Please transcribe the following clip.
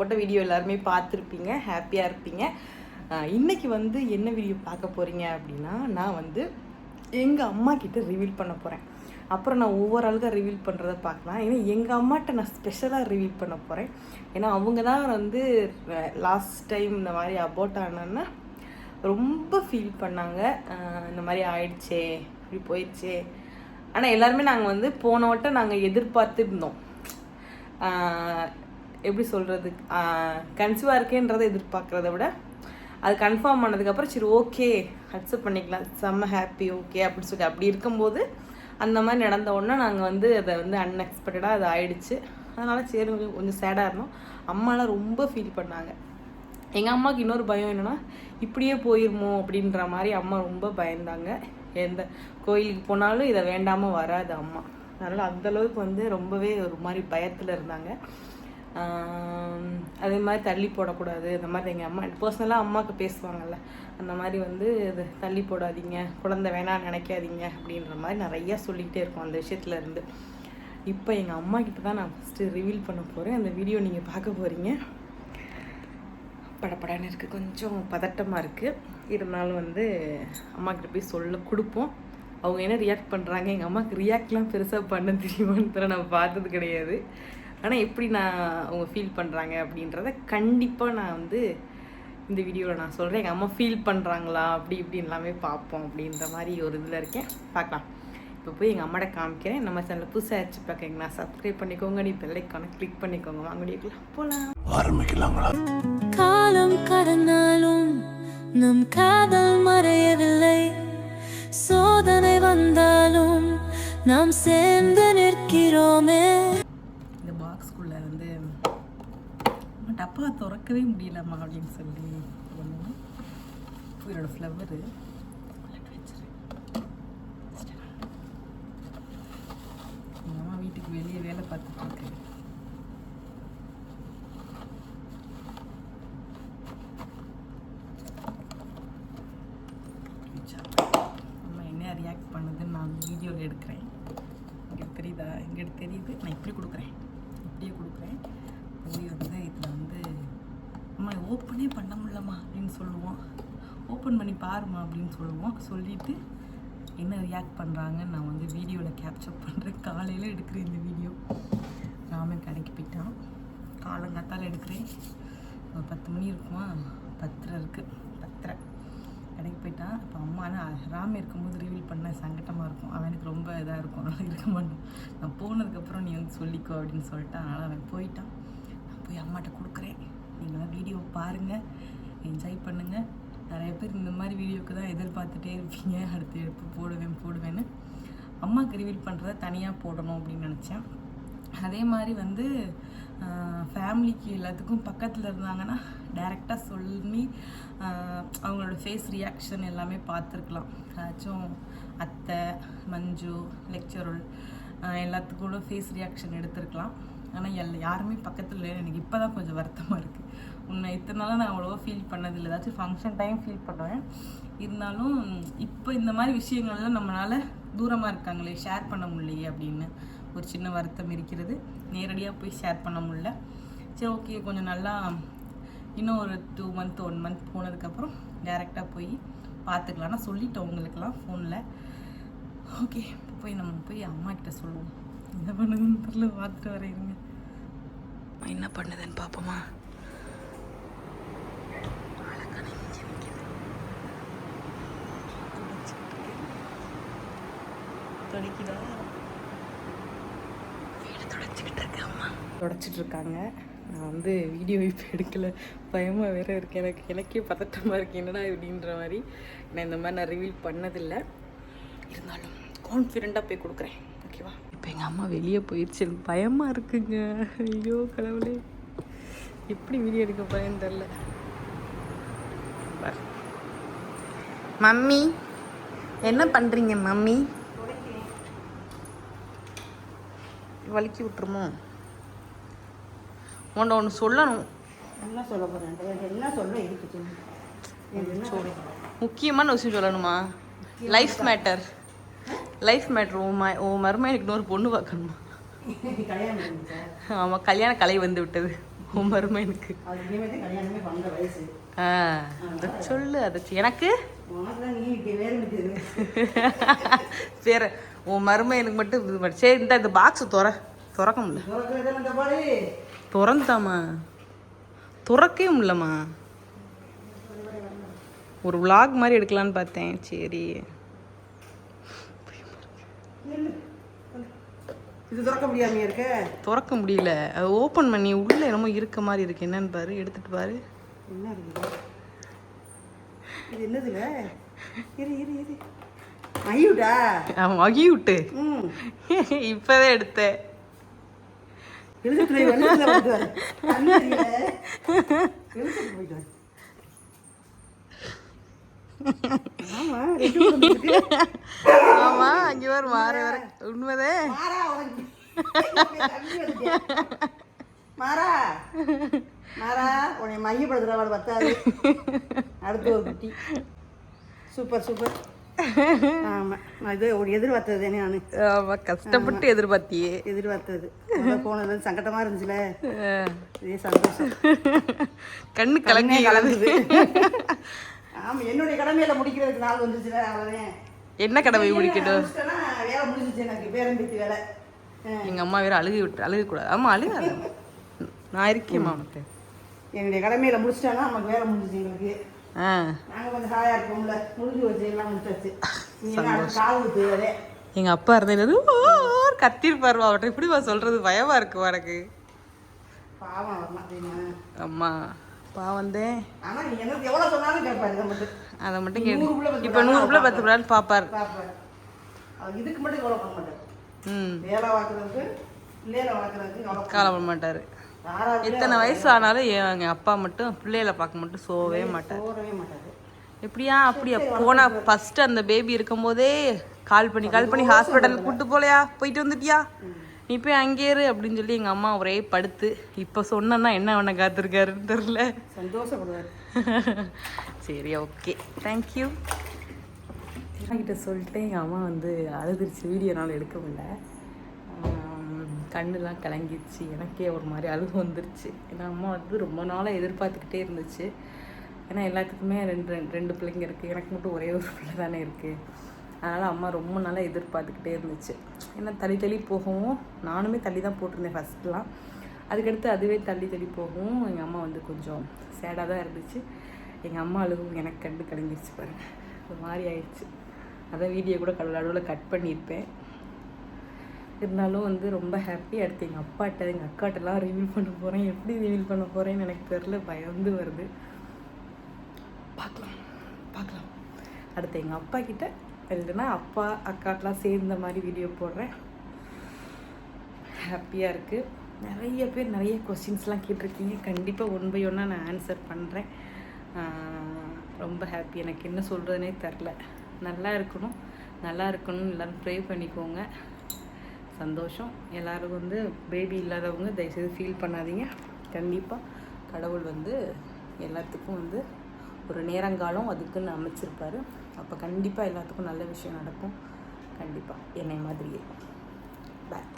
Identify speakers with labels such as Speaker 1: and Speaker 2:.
Speaker 1: போட்ட வீடியோ எல்லாருமே பார்த்துருப்பீங்க, ஹாப்பியாக இருப்பீங்க. இன்றைக்கி வந்து என்ன வீடியோ பார்க்க போகிறீங்க அப்படின்னா, நான் வந்து எங்கள் அம்மா கிட்ட ரிவீல் பண்ண போகிறேன். அப்புறம் நான் ஒவ்வொரு ஆளுக்கும் ரிவீல் பண்ணுறத பார்க்கலாம். ஏன்னா எங்கள் அம்மாட்ட நான் ஸ்பெஷலாக ரிவீல் பண்ண போகிறேன். ஏன்னா அவங்க தான் வந்து லாஸ்ட் டைம் இந்த மாதிரி அபோட் ஆனோன்னா ரொம்ப ஃபீல் பண்ணாங்க. இந்த மாதிரி ஆயிடுச்சே, இப்படி போயிடுச்சே. ஆனால் எல்லாருமே நாங்கள் வந்து போன வட்டம் நாங்கள் எதிர்பார்த்துருந்தோம். எப்படி சொல்கிறது, கன்சீவாக இருக்கேன்றதை எதிர்பார்க்குறத விட அது கன்ஃபார்ம் பண்ணதுக்கப்புறம் சரி ஓகே அக்செப்ட் பண்ணிக்கலாம், செம்ம ஹாப்பி ஓகே அப்படின்னு சொல்லி அப்படி இருக்கும்போது அந்த மாதிரி நடந்த உடனே நாங்கள் வந்து அதை வந்து அன்எக்ஸ்பெக்டடாக அது ஆயிடுச்சு. அதனால் சரி கொஞ்சம் சேடாக இருந்தோம். அம்மாலாம் ரொம்ப ஃபீல் பண்ணாங்க. எங்கள் அம்மாவுக்கு இன்னொரு பயம் என்னென்னா இப்படியே போயிருமோ அப்படின்ற மாதிரி அம்மா ரொம்ப பயந்தாங்க. எந்த கோயிலுக்கு போனாலும் இதை வேண்டாமல் வராது அம்மா. அதனால் அந்தளவுக்கு வந்து ரொம்பவே ஒரு மாதிரி பயத்தில் இருந்தாங்க. அதே மாதிரி தள்ளி போடக்கூடாது இந்த மாதிரி எங்கள் அம்மா பர்சனலாக அம்மாவுக்கு பேசுவாங்கள்ல, அந்த மாதிரி வந்து இது தள்ளி போடாதீங்க, குழந்தை வேணான்னு நினைக்காதீங்க அப்படின்ற மாதிரி நிறையா சொல்லிக்கிட்டே இருக்கோம் அந்த விஷயத்துலேருந்து. இப்போ எங்கள் அம்மா கிட்ட தான் நான் ஃபஸ்ட்டு ரிவீல் பண்ண போகிறேன். அந்த வீடியோ நீங்கள் பார்க்க போகிறீங்க. படப்படன்னு இருக்குது, கொஞ்சம் பதட்டமாக இருக்குது. இருந்தாலும் வந்து அம்மா கிட்ட போய் சொல்ல கொடுப்போம். அவங்க என்ன ரியாக்ட் பண்ணுறாங்க, எங்கள் அம்மாவுக்கு ரியாக்ட்லாம் பெருசாக பண்ண தெரியுமான்னு நான் பார்த்தது கிடையாது. ஆனால் எப்படி நான் அவங்க ஃபீல் பண்ணுறாங்க அப்படின்றத கண்டிப்பாக நான் வந்து இந்த வீடியோவில் நான் சொல்கிறேன். எங்கள் அம்மா ஃபீல் பண்ணுறாங்களா அப்படி இப்படி எல்லாமே பார்ப்போம் அப்படின்ற மாதிரி ஒரு இதில் இருக்கேன். பார்க்கலாம். இப்போ போய் எங்கள் அம்மாட்ட காமிக்கிறேன். நம்ம சேனலில் புதுசாக ஆச்சு பார்க்குறீங்களா, சப்ஸ்கிரைப் பண்ணிக்கோங்க, நீ பெல் ஐக்கானை கிளிக் பண்ணிக்கோங்க. வாங்க வீடியோக்குள்ள போகலாம்.
Speaker 2: ஆரம்பிக்கலாங்களா? காலம் கடந்தாலும் நம் காதல் மறையவில்லை, சோதனை வந்தாலும் நாம் சேர்ந்து நிற்கிறோமே.
Speaker 1: இந்த பாக்ஸ்குள்ளே வந்து டப்பா திறக்கவே முடியலம்மா அப்படின்னு சொல்லி இதோட ஃப்ளவரு எங்கள் அம்மா வீட்டுக்கு வெளியே வேலை பார்த்துட்டு இருக்கு. அம்மா என்ன ரியாக்ட் பண்ணுதுன்னு நான் வீடியோவில் எடுக்கிறேன். இங்கே தெரியுதா, இங்கே தெரியுது. நான் இப்படி கொடுக்குறேன், இப்படியே கொடுக்குறேன். போய் வந்து இதில் வந்து அம்மா ஓப்பனே பண்ண முடியலம்மா அப்படின்னு சொல்லுவோம். ஓப்பன் பண்ணி பாருமா அப்படின்னு சொல்லுவோம். சொல்லிவிட்டு என்ன ரியாக்ட் பண்ணுறாங்கன்னு நான் வந்து வீடியோவில் கேப்சர் பண்ணுறேன். காலையில் எடுக்கிறேன் இந்த வீடியோ. ராமன் கடைக்கு போயிட்டான். காலங்காத்தால் எடுக்கிறேன். ஒரு 10 மணி இருக்குமா, 10:30 இருக்குது, 10:30 கடைக்கு போயிட்டான். இப்போ அம்மானா ராம இருக்கும்போது ரிவீல் பண்ண சங்கட்டமாக இருக்கும். அவனுக்கு ரொம்ப இதாக இருக்கும், அதனால் இருக்க மாட்டான். நான் போனதுக்கப்புறம் நீ வந்து சொல்லிக்கோ அப்படின்னு சொல்லிட்டான். அதனால் அவன் போயிட்டான். நான் போய் அம்மாட்ட கொடுக்குறேன். நீங்களாம் வீடியோ பாருங்கள், என்ஜாய் பண்ணுங்கள். நிறைய பேர் இந்த மாதிரி வீடியோவுக்கு தான் எதிர்பார்த்துட்டே இருப்பீங்க, அடுத்து எடுத்து போடுவேன்னு. அம்மாவுக்கு ரிவீல் பண்ணுறத தனியாக போடணும் அப்படின்னு நினச்சேன். அதே மாதிரி வந்து ஃபேமிலிக்கு எல்லாத்துக்கும் பக்கத்தில் இருந்தாங்கன்னா டைரெக்டாக சொல்லி அவங்களோட ஃபேஸ் ரியாக்ஷன் எல்லாமே பார்த்துருக்கலாம். ஏதாச்சும் அத்தை, மஞ்சு, லெக்சரல் எல்லாத்துக்கூட ஃபேஸ் ரியாக்ஷன் எடுத்துருக்கலாம். ஆனால் யாருமே பக்கத்தில் இல்லை. எனக்கு இப்போ தான் கொஞ்சம் வருத்தமாக இருக்குது. உன்னை இத்தனை நாளாக நான் அவ்வளோவா ஃபீல் பண்ணதில்லை. ஏதாச்சும் ஃபங்க்ஷன் டைம் ஃபீல் பண்ணுவேன். இருந்தாலும் இப்போ இந்த மாதிரி விஷயங்கள்லாம் நம்மளால் தூரமாக இருக்காங்களே, ஷேர் பண்ண முடியலையே அப்படின்னு ஒரு சின்ன வருத்தம் இருக்கிறது. நேரடியாக போய் ஷேர் பண்ண முடியல. சரி ஓகே, கொஞ்சம் நல்லா இன்னும் ஒரு 2 மந்த் 1 மந்த் போனதுக்கப்புறம் டேரெக்டாக போய் பார்த்துக்கலாம். நான் சொல்லிட்டேன் உங்களுக்கெல்லாம் ஃபோனில். ஓகே, போய் நம்ம போய் அம்மா கிட்ட சொல்லுவோம். என்ன பண்ணுதுன்னு தெரியல, பார்த்துட்டு வரையிருங்க. என்ன பண்ணுதுன்னு பார்ப்போமா. தொடக்கிதா, வீடு தொடச்சிக்கிட்டு இருக்கு அம்மா, தொடச்சிட்டு இருக்காங்க. நான் வந்து வீடியோ இப்போ எடுக்கலை, பயமாக வேறு இருக்குது. எனக்கே பதட்டமாக இருக்குது, என்னடா இப்படின்ற மாதிரி. நான் இந்த மாதிரி நான் ரிவீல் பண்ணதில்லை. இருந்தாலும் கான்ஃபிடெண்ட்டாக போய் கொடுக்குறேன். ஓகேவா. இப்போ எங்கள் அம்மா வெளியே போயிடுச்சு, எனக்கு பயமாக இருக்குங்க. ஐயோ கடவுளே, எப்படி வீடியோ எடுக்க போறேன்னு தெரில. மம்மி என்ன பண்ணுறீங்க மம்மி? வலிக்கி விட்டுருமோ? உன்னை ஒன்று சொல்லணும்.
Speaker 3: என்ன சொல்ல போகிறேன், என்ன சொல்ல இருக்குது.
Speaker 1: முக்கியமான விஷயம் சொல்லணுமா? Life matter. உன் மருமை எனக்கு இன்னொரு பொண்ணு பார்க்கணுமா? ஆமாம், கல்யாண கலை வந்து விட்டது. உன் மருமையனுக்கு.
Speaker 3: அது இனிமேல் கல்யாணமே பண்ணுற வயசு.
Speaker 1: அதை சொல்லு. அதை எனக்கு
Speaker 3: உனக்கு தான் நீ வேறு
Speaker 1: வேற உன் மருமையனுக்கு மட்டும் இது பண்ணி. சரி இந்த பாக்ஸ் திறக்க முடியல. திறந்தாமா? திறக்கவே முடியலம்மா. ஒரு vlog மாதிரி எடுக்கலான்னு பார்த்தேன். சரி
Speaker 3: இது திறக்க முடியாம இருக்க.
Speaker 1: திறக்க முடியல. அது ஓப்பன் பண்ணி உள்ள என்னமோ இருக்க மாதிரி இருக்கு. என்னன்னு பாரு, எடுத்துட்டு பாரு.
Speaker 3: என்ன இருக்குது இது? என்னதுல? இரு இரு இரு. மகிவிட்டா?
Speaker 1: மகி விட்டு இப்பவே எடுத்தேன். ஆமா அங்க வர மாற வர உண்மைதே.
Speaker 3: மாறா மாறா உன்னை மையப்படுத்துறவாடு பத்தாது. அடுத்து ஒரு குட்டி. Super super. ஆமாம் இது ஒரு எதிர்பார்த்தது தானே நான்.
Speaker 1: ஆமாம் கஷ்டப்பட்டு எதிர்பார்த்தியே.
Speaker 3: எதிர்பார்த்தது போனது சங்கட்டமாக இருந்துச்சுல. இதே சந்தோஷம்.
Speaker 1: கண்ணு கலங்கி கலந்துது.
Speaker 3: ஆமாம் என்னுடைய கடமையில முடிக்கிறதுக்கு நாள் வந்துச்சுல. அவ்வளோதான்.
Speaker 1: என்ன கடமை முடிக்கட்டும்?
Speaker 3: வேலை முடிஞ்சிச்சு எனக்கு. பேரம்பித்து வேலை.
Speaker 1: எங்கள் அம்மா வேற அழுகக்கூடாது. ஆமாம் அழுகாத. நான் இருக்கேம்மா உனக்கு.
Speaker 3: என்னுடைய கடமையில முடிச்சிட்டேன்னா நமக்கு வேலை முடிஞ்சிச்சு எங்களுக்கு. நாங்கள் கொஞ்சம் ஹாயாக இருப்போம்ல. முடிஞ்சு வச்சு எல்லாம் முடிச்சாச்சு. காவுத்து வேலை.
Speaker 1: எங்கள் அப்பா இருந்தது கத்திருப்பாருவா. அவட்ட எப்படிவா சொல்கிறது? பயமாக இருக்கு எனக்கு.
Speaker 3: பாவம் வரலாம்.
Speaker 1: அம்மா பாவந்தேன்.
Speaker 3: ஆனால் நீ எனக்கு எவ்வளோ சொன்னாலும் கேட்பாரு.
Speaker 1: அதை மட்டும் கேட்டு இப்போ 100 ரூபாய் 10 ரூபான்னு பார்ப்பார்.
Speaker 3: இதுக்கு மட்டும் எவ்வளோ பண்ண மாட்டார். வேலை பார்க்குறதுக்கு பிள்ளைகளை வளர்க்குறதுக்கு
Speaker 1: கவலைப்பட மாட்டார். எத்தனை வயசு ஆனாலும் எங்கள் அப்பா மட்டும் பிள்ளைகளை பார்க்க மட்டும் சோவே மாட்டார். எப்படியா அப்படியா போனா ஃபர்ஸ்ட் அந்த பேபி இருக்கும்போதே கால் பண்ணி ஹாஸ்பிட்டலுக்கு கூப்பிட்டு போலையா, போயிட்டு வந்துட்டியா, நீ போய் அங்கே இரு அப்படின்னு சொல்லி எங்கள் அம்மா ஒரே படுத்து. இப்போ சொன்னா என்ன பண்ண காத்திருக்காருன்னு தெரில.
Speaker 3: சந்தோஷப்படுவார்.
Speaker 1: சரி ஓகே தேங்க்யூ. கிட்ட சொல்லிட்டு எங்கள் அம்மா வந்து அழுதுருச்சு. வீடியோனால எடுக்க முடியல. கண்ணுலாம் கலங்கிடுச்சு. எனக்கே ஒரு மாதிரி அழுகு வந்துருச்சு. ஏன்னா அம்மா வந்து ரொம்ப நாளாக எதிர்பார்த்துக்கிட்டே இருந்துச்சு. ஏன்னா எல்லாத்துக்குமே ரெண்டு பிள்ளைங்க இருக்குது. எனக்கு மட்டும் ஒரே ஒரு பிள்ளை தானே இருக்குது. அதனால் அம்மா ரொம்ப நாளாக எதிர்பார்த்துக்கிட்டே இருந்துச்சு. ஏன்னா தள்ளி போகவும் நானுமே தள்ளி தான் போட்டிருந்தேன் ஃபஸ்ட்லாம். அதுக்கடுத்து அதுவே தள்ளி போகவும் எங்கள் அம்மா வந்து கொஞ்சம் சேடாக தான் இருந்துச்சு. எங்கள் அம்மா அழுகும் எனக்கு கண்டு கலங்கிடுச்சு பாருங்கள். ஒரு மாதிரி ஆயிடுச்சு. அதான் வீடியோ கூட நடுவில் கட் பண்ணியிருப்பேன். இருந்தாலும் வந்து ரொம்ப ஹாப்பி. அடுத்து எங்கள் அப்பாட்ட எங்கள் அக்காட்டெல்லாம் ரிவீல் பண்ண போகிறேன். எப்படி ரிவீல் பண்ண போகிறேன்னு எனக்கு தெரில. பயந்து வருது. பார்க்கலாம். அடுத்து எங்கள் அப்பா கிட்ட இல்லைன்னா அப்பா அக்காட்டெலாம் சேர்ந்த மாதிரி வீடியோ போடுறேன். ஹாப்பியாக இருக்குது. நிறைய பேர் நிறைய கொஸ்டின்ஸ்லாம் கேட்டிருக்கீங்க. கண்டிப்பாக 1 by 1 நான் ஆன்சர் பண்ணுறேன். ரொம்ப ஹாப்பி. எனக்கு என்ன சொல்கிறதுனே தெரில. நல்லா இருக்கணும் எல்லோரும் ப்ரே பண்ணிக்கோங்க. சந்தோஷம். எல்லோரும் வந்து பேபி இல்லாதவங்க தயவுசெய்து ஃபீல் பண்ணாதீங்க. கண்டிப்பாக கடவுள் வந்து எல்லாத்துக்கும் வந்து ஒரு நேரங்காலம் அதுக்குன்னு அமைச்சிருப்பார். அப்போ கண்டிப்பாக எல்லாத்துக்கும் நல்ல விஷயம் நடக்கும். கண்டிப்பாக என்னை மாதிரியே. பாய்.